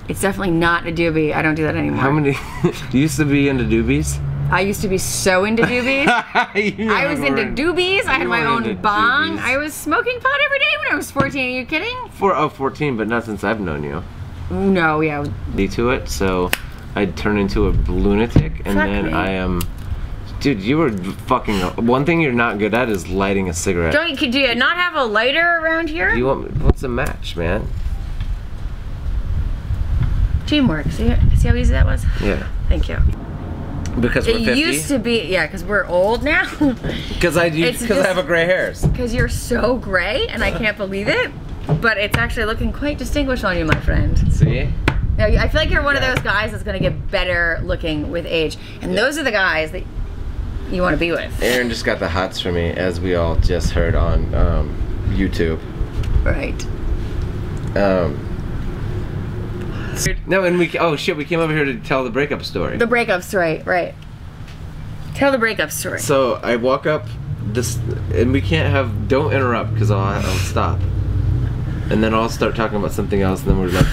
It's definitely not a doobie. I don't do that anymore. How many? You used to be into doobies? I used to be so into doobies. I was into doobies. I had my own bong. Doobies. I was smoking pot every day when I was 14. Are you kidding? 14, but not since I've known you. No, yeah. To it, so I'd turn into a lunatic, and then I am. Dude, you were fucking. One thing you're not good at is lighting a cigarette. Do you not have a lighter around here? Do you want? What's a match, man? Teamwork. See how easy that was? Yeah. Thank you. Because we're 50? It used to be, yeah, because we're old now. Because I have a gray hairs. Because you're so gray, and I can't believe it. But it's actually looking quite distinguished on you, my friend. See? Now, I feel like you're one of those guys that's going to get better looking with age. And those are the guys that you want to be with. Aerin just got the hots for me, as we all just heard on YouTube. Right. No, and we came over here to tell the breakup story. The breakup story, right. Tell the breakup story. So I walk up this, and we can't have, don't interrupt because I'll stop. And then I'll start talking about something else, and then we're like...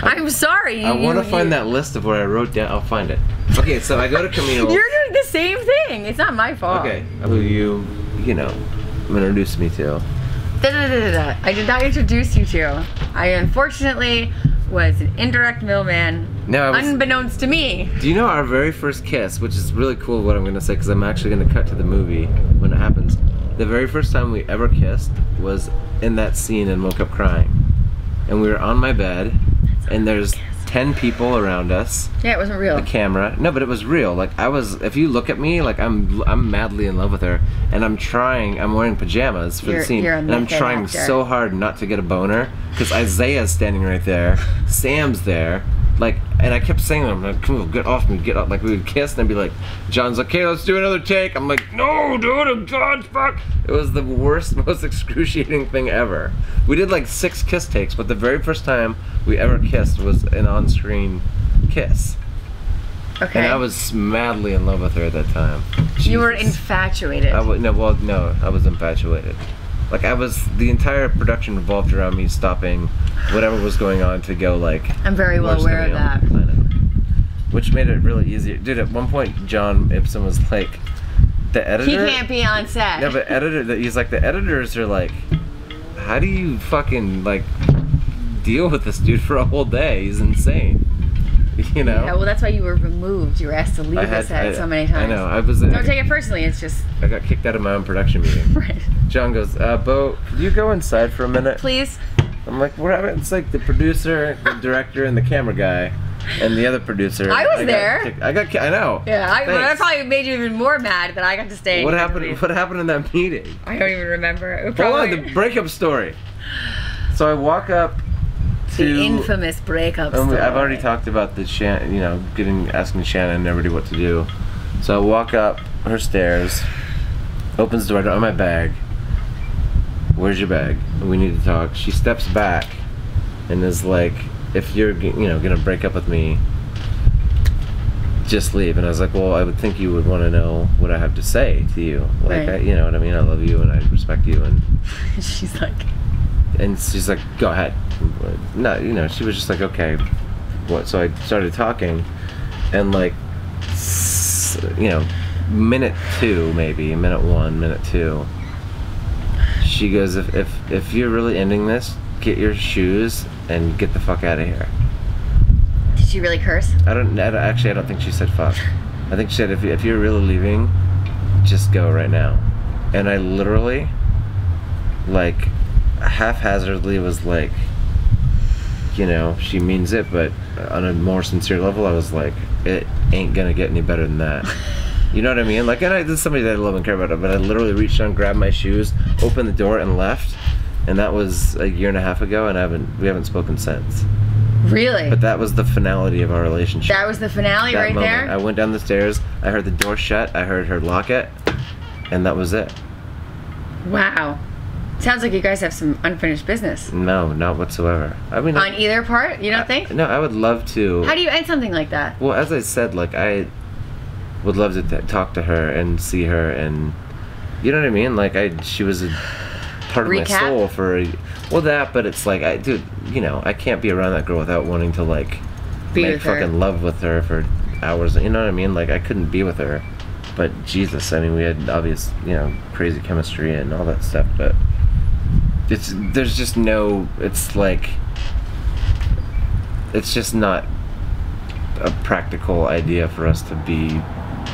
I'm sorry. I want to find that list of what I wrote down. I'll find it. Okay, so I go to Camille. You're doing the same thing. It's not my fault. Okay, who you introduced me to. I did not introduce you to. I unfortunately was an indirect middleman, unbeknownst to me. Do you know our very first kiss, which is really cool what I'm going to say, because I'm actually going to cut to the movie when it happens. The very first time we ever kissed was in that scene in Woke Up Crying. And we were on my bed, and there's 10 people around us. Yeah, it wasn't real. The camera. No, but it was real. Like, if you look at me, like, I'm madly in love with her, and I'm wearing pajamas for the scene, and I'm trying so hard not to get a boner, because Isaiah's standing right there, Sam's there, like, and I kept saying to him, like, come on, get off me, get up. Like, we would kiss, and I'd be like, John's like, okay, let's do another take. I'm like, no, dude, I'm God, fuck. It was the worst, most excruciating thing ever. We did like 6 kiss takes, but the very first time we ever kissed was an on-screen kiss. Okay. And I was madly in love with her at that time. Jesus. You were infatuated. No, I was infatuated. Like, the entire production revolved around me stopping whatever was going on to go, like... I'm very well aware of that. I know. Which made it really easy. Dude, at one point, John Ibsen was like, the editor... He can't be on set. No, but he's like, the editors are like, how do you fucking, like, deal with this dude for a whole day? He's insane. You know? Yeah, well, that's why you were removed. You were asked to leave the set so many times. I know. Don't take it personally. It's just... I got kicked out of my own production meeting. Right. John goes, Bo, could you go inside for a minute? Please. I'm like, what happened? It's like the producer, the director, and the camera guy, and the other producer. I was there. I know. Yeah, that probably made you even more mad that I got to stay. What happened? What happened in that meeting? I don't even remember. Hold on, the breakup story. So I walk up to the infamous breakup story. I've already talked about the asking Shannon and everybody what to do. So I walk up her stairs, opens the door, on my bag. Where's your bag? We need to talk. She steps back and is like, if you're gonna break up with me, just leave. And I was like, well, I would think you would want to know what I have to say to you. Like, right. You know what I mean? I love you and I respect you. And she's like, go ahead. No, she was just like, okay. What? So I started talking, and like, minute 2 maybe, minute 1, minute 2. She goes, if you're really ending this, get your shoes and get the fuck out of here. Did she really curse? I don't think she said fuck. I think she said, if you're really leaving, just go right now. And I literally, like, haphazardly was like, she means it, but on a more sincere level, I was like, it ain't gonna get any better than that. You know what I mean? Like, and this is somebody that I love and care about, but I literally reached down, grabbed my shoes, opened the door, and left. And that was a year and a half ago, and we haven't spoken since. Really? But that was the finality of our relationship. That was the finale right there? I went down the stairs, I heard the door shut, I heard her lock it, and that was it. Wow. Sounds like you guys have some unfinished business. No, not whatsoever. I mean, on either part, you don't think? No, I would love to. How do you end something like that? Well, as I said, like, I would love to talk to her and see her, and you know what I mean? Like, she was a part of my soul for, well, that, but it's like, dude, you know, I can't be around that girl without wanting to, like, make fucking love with her for hours, you know what I mean? Like, I couldn't be with her, but Jesus, I mean, we had obvious, you know, crazy chemistry and all that stuff, but there's just no, it's like, it's just not a practical idea for us to be,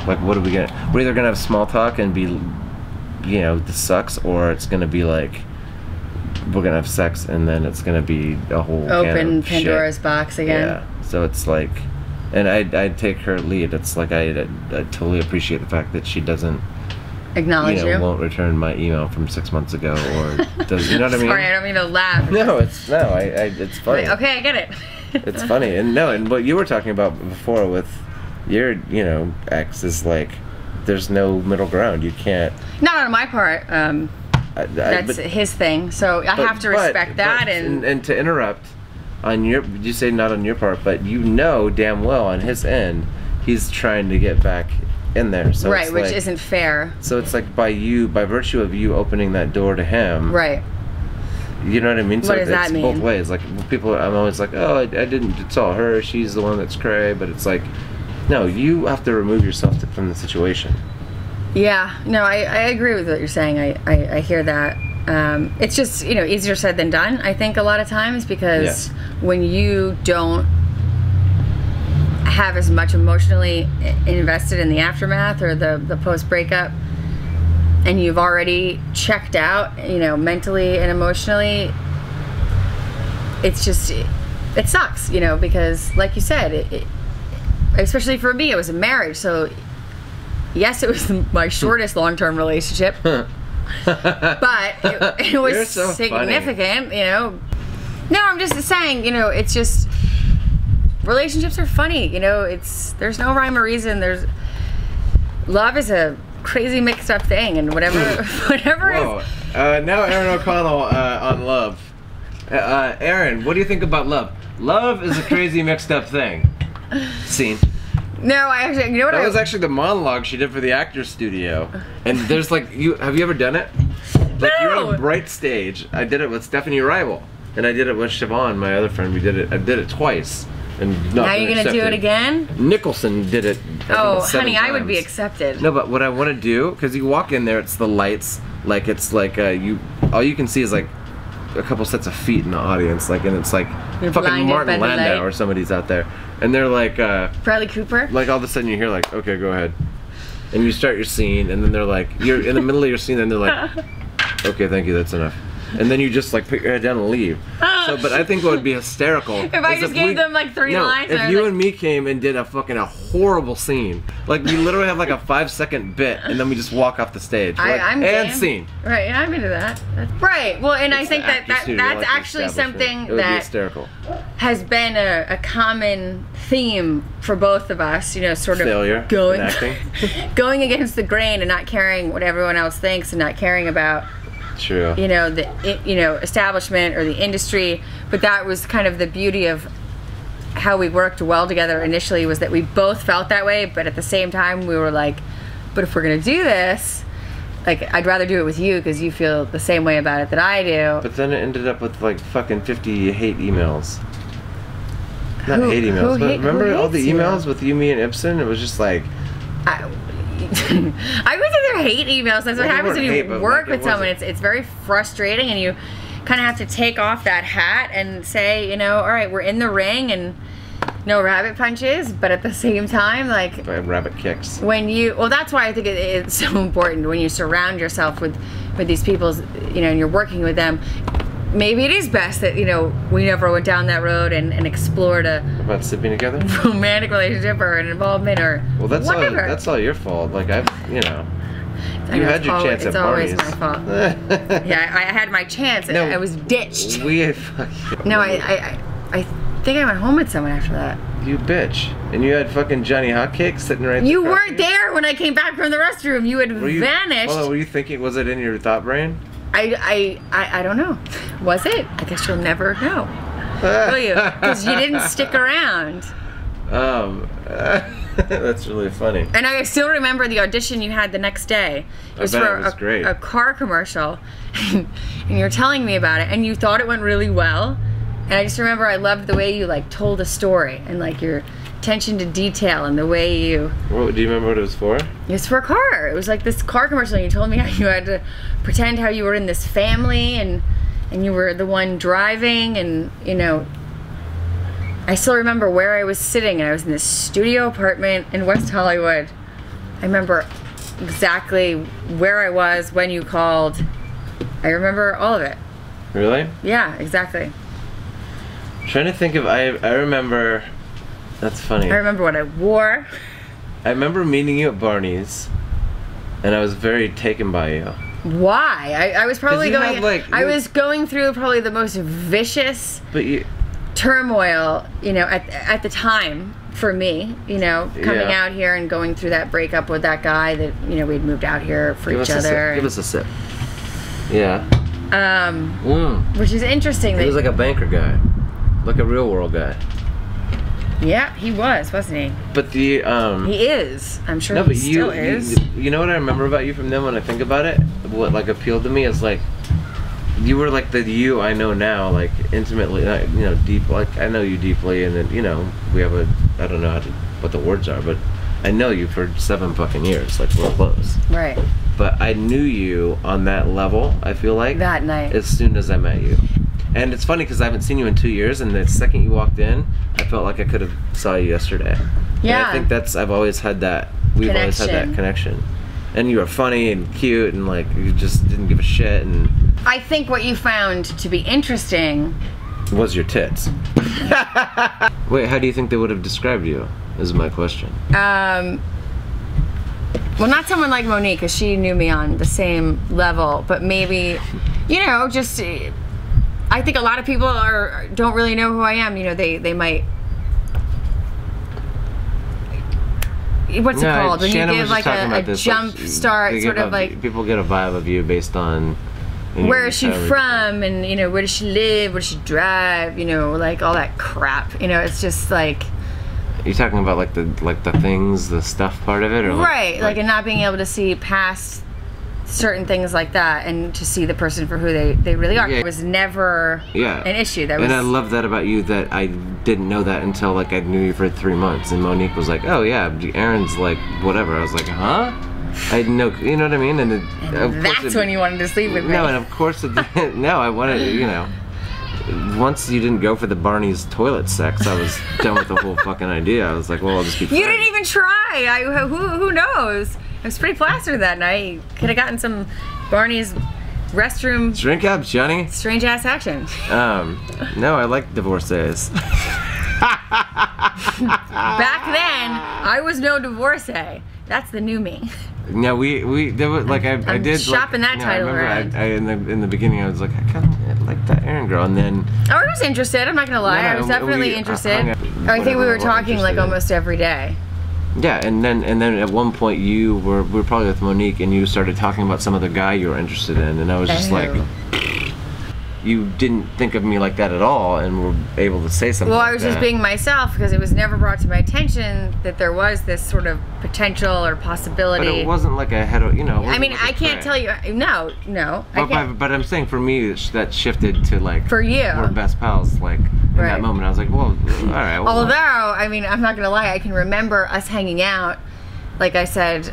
like, what are we gonna, we're either gonna have small talk and be, you know, this sucks, or it's gonna be like, we're gonna have sex and then it's gonna be a whole open Pandora's box again. Yeah, so it's like, and I'd take her lead. It's like I totally appreciate the fact that she doesn't acknowledge you. Won't return my email from 6 months ago, or does, you know what I mean? Sorry, I don't mean to laugh. No, it's funny. Okay, I get it. It's funny, and what you were talking about before with your, you know, ex is like, there's no middle ground. You can't. Not on my part. That's his thing, so I have to respect that. And to interrupt, on your, you say not on your part, but you know damn well on his end, he's trying to get back in there. So right, which isn't fair. So it's like by virtue of you opening that door to him. Right. You know what I mean? So what does that mean? Both ways. Like people, I'm always like, oh, I didn't. It's all her. She's the one that's cray. But it's like, no, you have to remove yourself from the situation. Yeah, no, I agree with what you're saying. I hear that. It's just, you know, easier said than done, I think, a lot of times, because when you don't have as much emotionally invested in the aftermath or the post-breakup, and you've already checked out, you know, mentally and emotionally, it's just, it sucks, you know, because like you said, especially for me, it was a marriage, so yes, it was my shortest long-term relationship, but it was so significant, you know. No, I'm just saying, you know, it's just, relationships are funny, you know, there's no rhyme or reason. Love is a crazy mixed up thing, and whatever Whoa. Now Aerin O'Connell on love. Aerin, what do you think about love? Love is a crazy mixed up thing. Scene. No, I actually, you know what? That was actually the monologue she did for the Actors Studio. And there's like, have you ever done it? Like, no. You're on a bright stage. I did it with Stephanie Rival, and I did it with Siobhan, my other friend. I did it twice. And now you're gonna do it again? Nicholson did it. Oh, honey, I would be accepted. No, but what I want to do, because you walk in there, it's the lights, like it's like all you can see is like a couple sets of feet in the audience, like, and it's like you're fucking Martin Landau or somebody's out there, and they're like Bradley Cooper. Like all of a sudden you hear like, okay, go ahead, and you start your scene, and then they're like, you're in the middle of your scene, and they're like, okay, thank you, that's enough. And then you just like put your head down and leave. So, but I think what would be hysterical if I just gave them like 3 lines. If you and me came and did a horrible scene, like we literally have like a 5-second bit, and then we just walk off the stage. I'm and game. Scene. Right, I'm into that. Right. Well, and I think that's like actually something that has been a common theme for both of us. You know, sort of failure going against the grain and not caring what everyone else thinks and not caring about. True. You know, establishment or the industry, but that was kind of the beauty of how we worked well together initially, was that we both felt that way, but at the same time we were like, but if we're gonna do this, like, I'd rather do it with you because you feel the same way about it that I do. But then it ended up with like fucking 50 hate emails. Not hate emails, but remember all the emails with you, me, and Ibsen? It was just like, I would say they're hate emails. That's what happens when you work with someone. It's very frustrating, and you kind of have to take off that hat and say, you know, all right, we're in the ring, and no rabbit punches, but at the same time, like, rabbit kicks. When you, well, that's why I think it's so important when you surround yourself with these people, you know, and you're working with them. Maybe it is best that, you know, we never went down that road and explored about sleeping together, romantic relationship or an involvement or whatever. That's all your fault. Like, you know, you had your chance at Barney's. It's always my fault. Yeah, I had my chance. No, I was ditched. No, I think I went home with someone after that. You bitch. And you had fucking Johnny Hotcakes sitting right there. You weren't there when I came back from the restroom. You had vanished. Well, were you thinking, was it in your thought brain? I don't know. Was it? I guess you'll never know. Will you? Because you didn't stick around. That's really funny. And I still remember the audition you had the next day. It was for a car commercial, and you're telling me about it, and you thought it went really well. And I just remember I loved the way you like told a story and like your attention to detail and the way you. What do you remember what it was for? It was for a car. It was like this car commercial, and you told me how you had to pretend how you were in this family and you were the one driving, and you know. I still remember where I was sitting, and I was in this studio apartment in West Hollywood. I remember exactly where I was when you called. I remember all of it. Really? Yeah, exactly. I'm trying to think of, I remember, that's funny. I remember what I wore. I remember meeting you at Barney's, and I was very taken by you. Why? I was probably going, I was going through probably the most vicious turmoil, you know, at the time for me, you know, coming out here and going through that breakup with that guy that, you know, we'd moved out here for each other. Give us a sip. Yeah. Which is interesting. He was like a banker guy, like a real world guy. Yeah, he was, wasn't he? But the he is. I'm sure he still is. You know what I remember about you from then when I think about it? What like appealed to me is like you were like the you I know now, like intimately, you know, deep. Like I know you deeply, and then you know we have I don't know what the words are, but I know you for 7 fucking years. Like we're close. Right. But I knew you on that level. I feel like that night as soon as I met you. And it's funny because I haven't seen you in 2 years, and the second you walked in, I felt like I could have saw you yesterday. Yeah. And I think I've always had that. We've always had that connection. And you were funny and cute, and like you just didn't give a shit. And I think what you found to be interesting was your tits. Wait, how do you think they would have described you? Is my question. Well, not someone like Monique, because she knew me on the same level, but maybe, you know, just. I think a lot of people don't really know who I am. You know, they might. What's it called? When Shannon you give like a jump start, sort of like. People get a vibe of you based on. Where is she from, and you know, where does she live, where does she drive, you know, like all that crap. You know, it's just like. You're talking about like the things, the stuff part of it, or right, like and not being able to see past certain things like that, and to see the person for who they really are. It was never an issue. And I love that about you, that I didn't know that until like I knew you for 3 months, and Monique was like, "Oh yeah, Aerin's like whatever." I was like, "Huh?" I didn't know, you know what I mean? And that's when you wanted to sleep with me. No, and of course no, I wanted, you know. Once you didn't go for the Barney's toilet sex, I was done with the whole fucking idea. I was like, well, I'll just be friends. You didn't even try. Who knows? I was pretty plastered that night. Could have gotten some Barney's restroom. Drink up, Johnny. Strange ass action. No, I like divorcees. Back then, I was no divorcee. That's the new me. No, there was like I did shopping like, that title around. In the beginning, I was like, I kind of like that Aerin girl, and then. Oh, I was interested. I'm not gonna lie. I was definitely interested. I think we were talking like almost every day. Yeah, and then at one point we were probably with Monique, and you started talking about some other guy you were interested in, and I was just like, you didn't think of me like that at all, and were able to say something. Well, like I was just being myself, because it was never brought to my attention that there was this sort of potential or possibility. But it wasn't like a you know. I mean, I can't tell you. No. But I'm saying for me that shifted to like. For you. We're best pals, like in that moment. I was like, well, all right. Well, although, I mean, I'm not gonna lie. I can remember us hanging out. Like I said,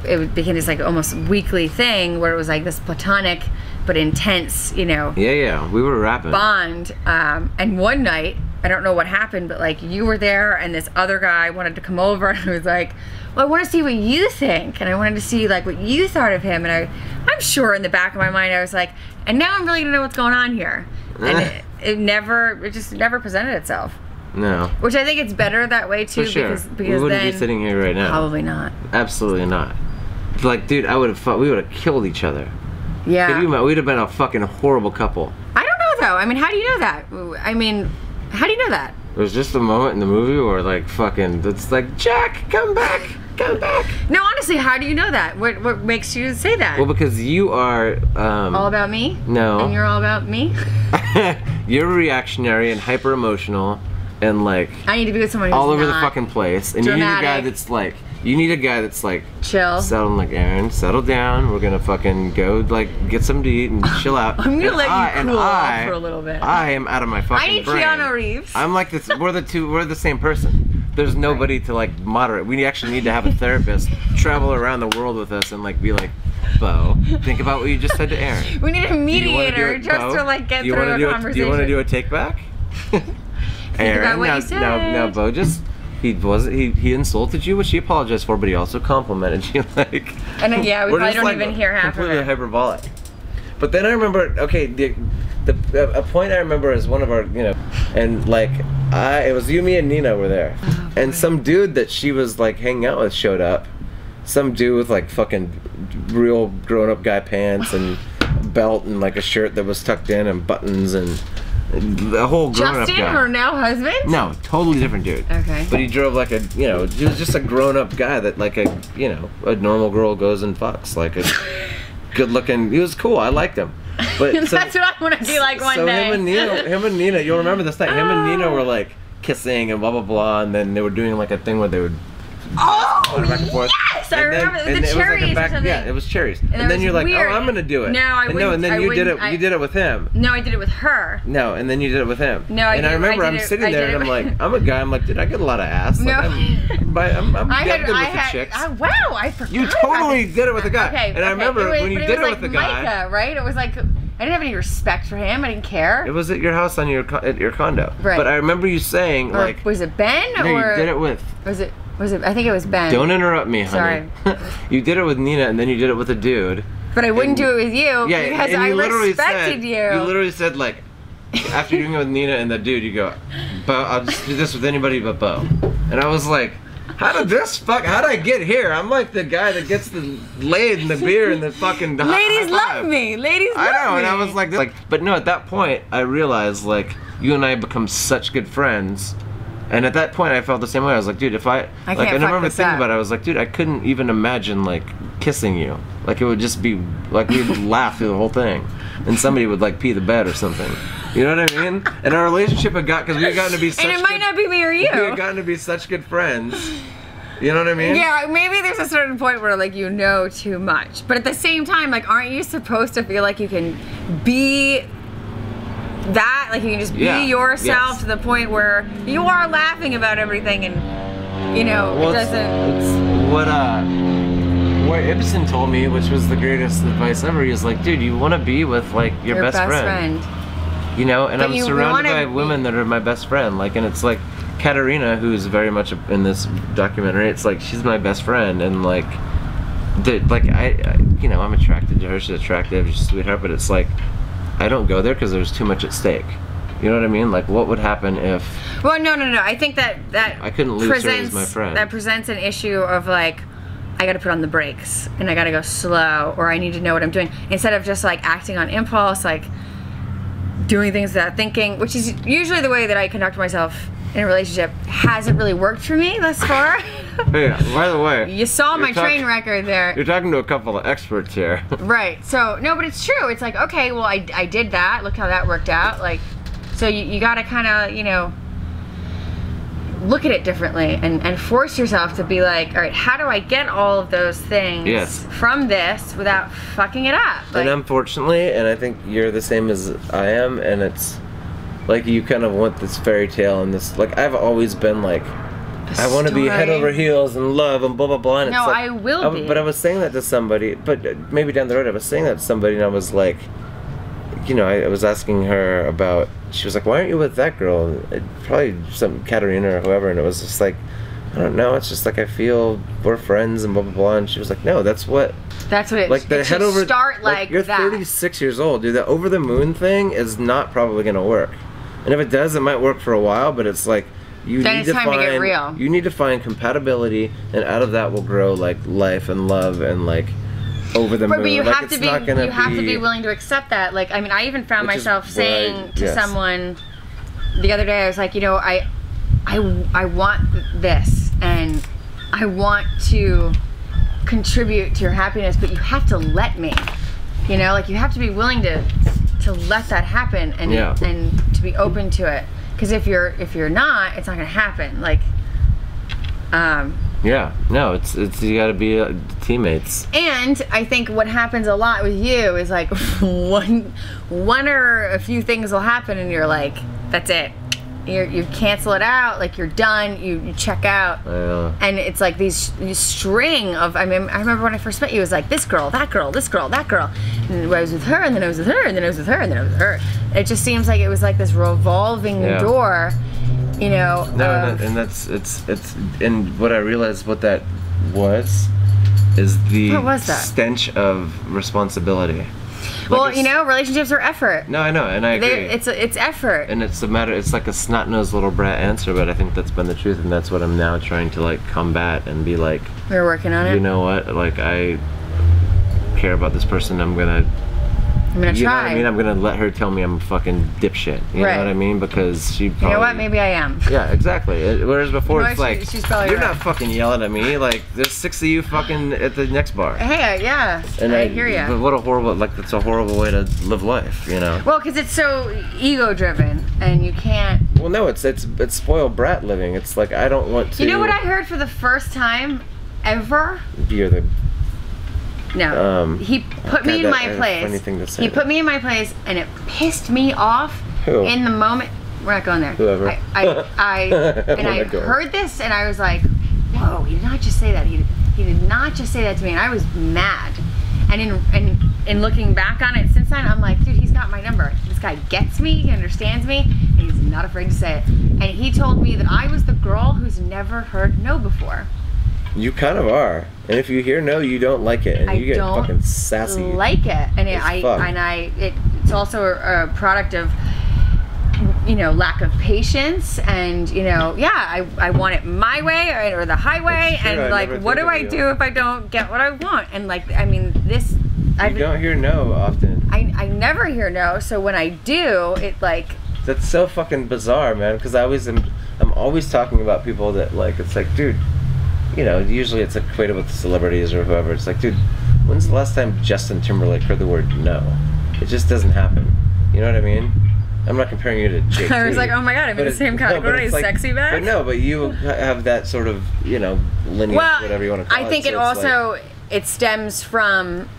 it became this like almost weekly thing where it was like this platonic but intense, you know. Yeah, we were rapping. Bond. And one night, I don't know what happened, but like you were there, and this other guy wanted to come over, and I was like, well, I want to see what you think, and I wanted to see like what you thought of him, and I'm sure in the back of my mind I was like, and now I'm really gonna know what's going on here, and it just never presented itself. No. Which I think it's better that way too, because we wouldn't then be sitting here right now. Probably not. Absolutely not. Like, dude, we would have killed each other. Yeah. We'd have been a fucking horrible couple. I don't know though. I mean, how do you know that? I mean, how do you know that? There was just a moment in the movie where like fucking, it's like, Jack, come back. No, honestly, how do you know that? What makes you say that? Well, because you are all about me. No. And you're all about me. You're reactionary and hyper emotional, and like I need to be with someone who's all over the not fucking place, and dramatic. you need a guy that's like chill. Aerin, settle down. We're gonna fucking go like get something to eat and chill out. I'm gonna let you cool off for a little bit. I am out of my fucking I need brain. Keanu Reeves. I'm like this. We're the same person. There's nobody to like moderate. We actually need to have a therapist travel around the world with us and like be like, Bo, think about what you just said to Aerin. We need a mediator just Bo? to like get through a conversation. Do you want to do a take back? Aerin, now, Bo, just he insulted you, which he apologized for, but he also complimented you. Like, and yeah, we probably don't even hear half of it. Completely hyperbolic. But then I remember, okay, a point I remember is one of our, you know, and like it was you, me, and Nina were there, and some dude that she was like hanging out with showed up. Some dude with like fucking real grown-up guy pants and a belt and like a shirt that was tucked in and buttons and the whole grown-up guy. Justin, her now husband? No, totally different dude. Okay. But he drove like a, you know, he was just a grown-up guy that like a, you know, a normal girl goes and fucks. Like a good-looking, he was cool. I liked him. But that's what I want to be like one day. Him and Nina, you'll remember this night. Him and Nina were like kissing and blah blah blah, and then they were doing like a thing where they would. Oh, back and forth. yes! I remember the cherries or something. Yeah, it was cherries. And then you're like, weird. oh, I'm gonna do it. No, I wouldn't. And then you did it. You did it with him. No, I did it with her. No, and then you did it with him. No, I remember I'm sitting there and I'm like, I'm a guy. I'm like, dude, I get a lot of ass. No, like, I'm good with the chicks. Wow, I forgot. You totally did it with a guy. Okay, and I remember when you did it with the guy. Micah, right? It was like. I didn't have any respect for him. I didn't care. It was at your house at your condo. Right. But I remember you saying like. Was it Ben no, or? You did it with. Was it? I think it was Ben. Don't interrupt me, honey. Sorry. You did it with Nina, and then you did it with a dude. But I wouldn't do it with you because I respected you. You literally said like, after doing it with Nina and the dude, you go, Bo, I'll just do this with anybody but Bo. And I was like, how did I get here? I'm like the guy that gets the laid and the beer and the fucking ladies love me. Ladies love me. I know, and I was like, but no, at that point, I realized like you and I become such good friends. And at that point, I felt the same way. I was like, dude, I remember thinking about it. I was like, dude, I couldn't even imagine like kissing you. Like it would just be like we'd laugh through the whole thing, and somebody would like pee the bed or something. You know what I mean? And our relationship had because we had gotten to be such. And it might not be me or you. We had gotten to be such good friends. You know what I mean? Yeah, maybe there's a certain point where like you know too much, but at the same time, like, aren't you supposed to feel like you can be that, like you can just be yourself to the point where you are laughing about everything, and you know it doesn't. It's what Ibsen told me, which was the greatest advice ever. He was like, dude, you want to be with like your best friend. You know, and I'm surrounded by women that are my best friend. Like, and it's like Katerina, who's very much in this documentary. It's like she's my best friend, and like, I you know, I'm attracted to her. She's attractive. She's a sweetheart, but it's like. I don't go there because there's too much at stake. You know what I mean? Like, what would happen if... Well, no. I think that I couldn't lose her as my friend. That presents an issue of, like, I got to put on the brakes, and I got to go slow, or I need to know what I'm doing. Instead of just, like, acting on impulse, like, doing things without thinking, which is usually the way that I conduct myself in a relationship, hasn't really worked for me thus far. Hey, by the way, you saw my train record there. You're talking to a couple of experts here. Right. So no, but it's true. It's like, okay, well, I did that. Look how that worked out. Like, so you got to kind of, you know, look at it differently and force yourself to be like, all right, how do I get all of those things from this without fucking it up? Like, and unfortunately, and I think you're the same as I am, and it's like you kind of want this fairy tale and this, like, I've always been like, I want to be head over heels and love and blah blah blah. And no, it's like, I will be. But I was saying that to somebody, but maybe down the road I was saying that to somebody, and I was like, you know, I was asking her about. She was like, "Why aren't you with that girl?" Probably some Katerina or whoever, and it was just like, I don't know. It's just like I feel we're friends and blah blah blah. And she was like, "No, that's what." That's what it. Like the it head over. Start like you're that. 36 years old, dude. The over the moon thing is not probably gonna work. And if it does, it might work for a while. But it's like. You need to get real. You need to find compatibility, and out of that will grow like life and love and like over the moon. But you like, have to be. You have to be willing to accept that. Like, I mean, I even found myself saying to someone the other day, I was like, you know, I want this, and I want to contribute to your happiness, but you have to let me. You know, like you have to be willing to let that happen and to be open to it. Because if you're not, it's not gonna happen. Like, yeah, no, it's you gotta be teammates. And I think what happens a lot with you is like one or a few things will happen, and you're like, that's it. You cancel it out, like you're done. You check out, and it's like these string of. I remember when I first met you, it was like this girl, that girl, this girl, that girl, and I was with her, and then I was with her, and then I was with her, and then I was with her. It just seems like it was like this revolving door, you know. No, and that's it's and what I realized what that was is the stench of responsibility. Like, well, you know, relationships are effort. No, I know, and I agree. It's effort. And it's a matter. It's like a snot-nosed little brat answer, but I think that's been the truth, and that's what I'm now trying to like combat and be like. We're working on it. You know what? Like I care about this person. I'm gonna try. You know what I mean? I'm gonna let her tell me I'm a fucking dipshit. You know what I mean? Because she. Probably, you know what? Maybe I am. Yeah, exactly. Whereas before, it's like she's probably you're not fucking yelling at me. Like there's 6 of you fucking at the next bar. Hey, yeah. And I hear you. But what a horrible, like that's a horrible way to live life. You know. Well, because it's so ego-driven, and you can't. Well, no, it's spoiled brat living. It's like I don't want to. You know what I heard for the first time ever? You're the. No, he put me in my place. Funny thing to say. He put me in my place, and it pissed me off in the moment. We're not going there. Whoever. I heard this, and I was like, "Whoa! He did not just say that. He did not just say that to me." And I was mad. And in looking back on it since then, I'm like, dude, he's got my number. This guy gets me. He understands me, and he's not afraid to say it. And he told me that I was the girl who's never heard no before. You kind of are, and if you hear no, you don't like it, and you get fucking sassy. Like it, and it's also a product of, you know, lack of patience, and you know, I want it my way or the highway, and like, what do I do if I don't get what I want? And like, I mean, this. You don't hear no often. I never hear no, so when I do, it like. That's so fucking bizarre, man. Because I'm always talking about people that like. It's like, dude. You know, usually it's equated with celebrities or whoever. It's like, dude, when's the last time Justin Timberlake heard the word no? It just doesn't happen. You know what I mean? I'm not comparing you to JT. I was like, oh my god, I'm in the same category as Sexy Back. But no, but you have that sort of, you know, lineage, whatever you want to call it. I think it also, it stems from,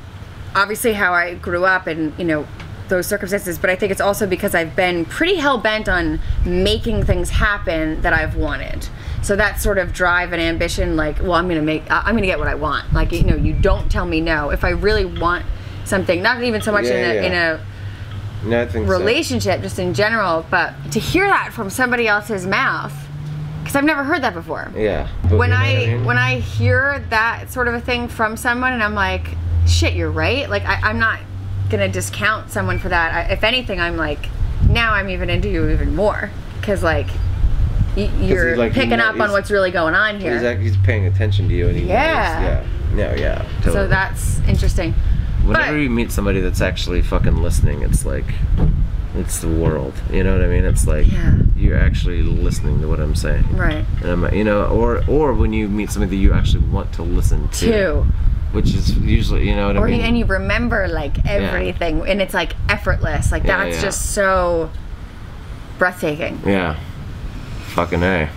obviously, how I grew up and, you know, those circumstances, but I think it's also because I've been pretty hell-bent on making things happen that I've wanted. So that sort of drive and ambition, like, well, I'm gonna get what I want. Like, you know, you don't tell me no. If I really want something, not even so much in a relationship, just in general, but to hear that from somebody else's mouth, because I've never heard that before. Yeah. When I hear that sort of a thing from someone, and I'm like, shit, you're right. Like, I'm not gonna discount someone for that. If anything, I'm like, now I'm even into you even more, because like. You're like, picking up on what's really going on here. He's paying attention to you, and he knows. Yeah, totally. So that's interesting. Whenever you meet somebody that's actually fucking listening, it's like, it's the world. You know what I mean? It's like you're actually listening to what I'm saying. Right. And you know, or when you meet somebody that you actually want to listen to. Which is usually, you know what I mean? And you remember like everything, and it's like effortless. Like that's just so breathtaking. Yeah. Fucking A.